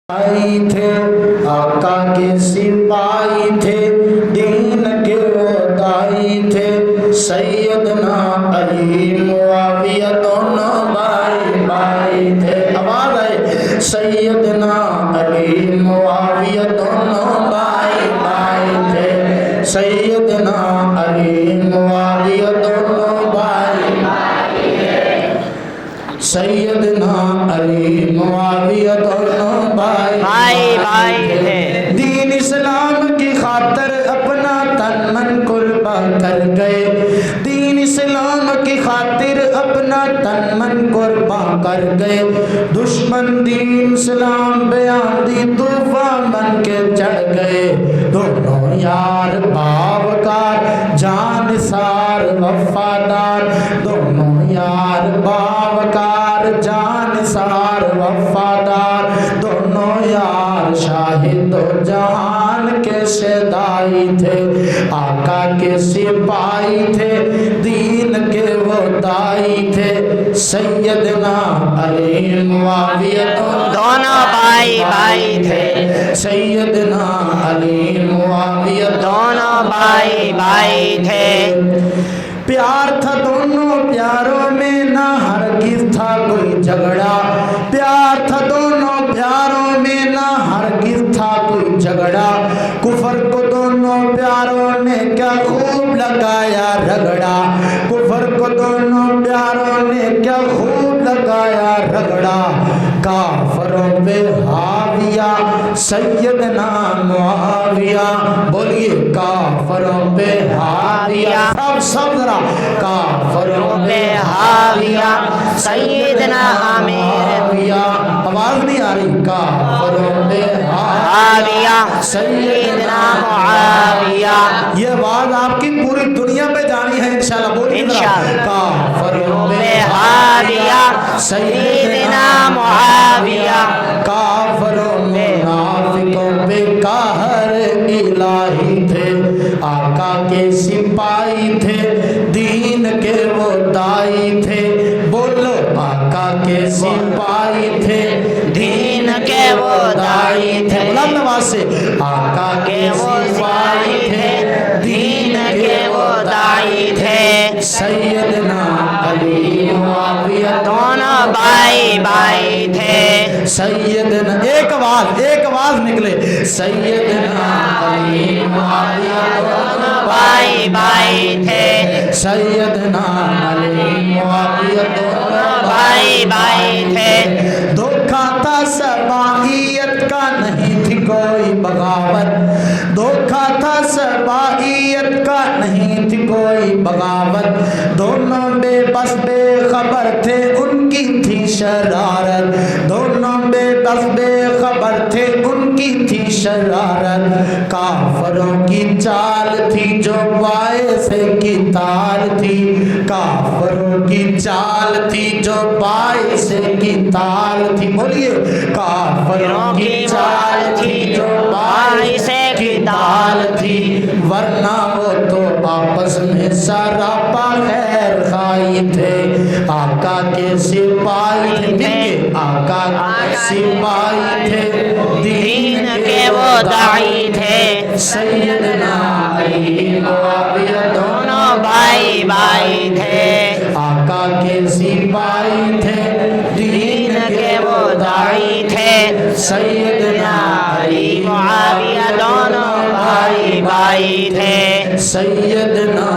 آئی تھے آقا کے سپاہی تھے، دین کے وہ دائی تھے، سیدنا علی معاویہ دونوں بھائی بھائی تھے۔ آواز آئے، سیدنا علی معاویہ دونوں بھائی بھائی تھے، سیدنا علی معاویہ دونوں بھائی بھائی تھے، سیدنا علی معاویہ دونوں بھائی بھائی تھے۔ دین اسلام کی خاطر اپنا تن من قربان کر گئے، دین اسلام کی خاطر اپنا تن من قربان کر گئے۔ دشمن دین اسلام بیان دی طوفان بن کے چڑھ گئے، دونوں یار باوقار جان سار وفادار، دونوں یار باوقار جان سار وفادار، دونوں یار شاہد و جہان کے شہدائی تھے، آقا کے سپاہی تھے، دین کے وہ دائی تھے، سیدنا علی معاویہ دونوں بھائی بھائی تھے، سیدنا علی معاویہ دونوں بھائی بھائی تھے۔ پیار تھا دونوں پیاروں میں، نہ ہرگز تھا کوئی جھگڑا، پیار تھا دونوں پیاروں میں، نہ ہرگز تھا کوئی جھگڑا، کفر کو دونوں پیاروں نے کیا خوب لگایا رگڑا، کفر کو دونوں پیاروں نے کیا خوب لگایا رگڑا، کافروں پہ حاویہ سیدنا معاویہ، بولیے کافروں پہ حاویہ، سب ذرا کافروں پہ حاویہ سیدنا معاویہ، آواز نہیں آ رہی، کافروں پہ حاویہ سیدنا معاویہ، یہ آواز آپ کی پوری دنیا پہ جانی ہے انشاءاللہ، بولیے کافروں پہ حاویہ سیدنا معاویہ، کافروں منافقوں پہ قہر الہی تھے، آقا کے سپاہی تھے، دین کے وہ دائی تھے، بولو آقا کے سپاہی تھے، دین کے وہ دائی تھے، بلند آواز سے، آقا کے سپاہی تھے، دین کے وہ دائی تھے، سیدنا علی معاویہ دونوں بھائی بھائی تھے، سیدنا ایک آواز نکلے، سیدنا علی معاویہ دونوں بھائی بھائی تھے، سیدنا علی معاویہ دونوں بھائی بھائی تھے۔ دھوکہ تھا سبائیت کا نہیں تھی کوئی بغاوت، دھوکہ تھا سبائیت کا نہیں تھی کوئی بغاوت، دونوں بے بس بے خبر تھے ان کی تھی شرارت، دونوں بے بس بے خبر تھے ان کی تھی شرارت، کافروں کی چال تھی جو باعث کی تال تھی، کافروں کی چال تھی جو باعث کی تال تھی، بولیے کافروں کی چال تھی جو باعث کی تال تھی، ورنہ وہ تو آپس میں سراپا خیر خائی تھے، آقا کے سپاہی تھے، آقا کے سپاہی تھے، دین کے وہ دائی تھے، سیدنا علی معاویہ دونوں بھائی بھائی تھے، آقا کے سپاہی تھے، دین کے وہ دائی تھے، سیدنا علی معاویہ دونوں بھائی بھائی تھے، سیدنا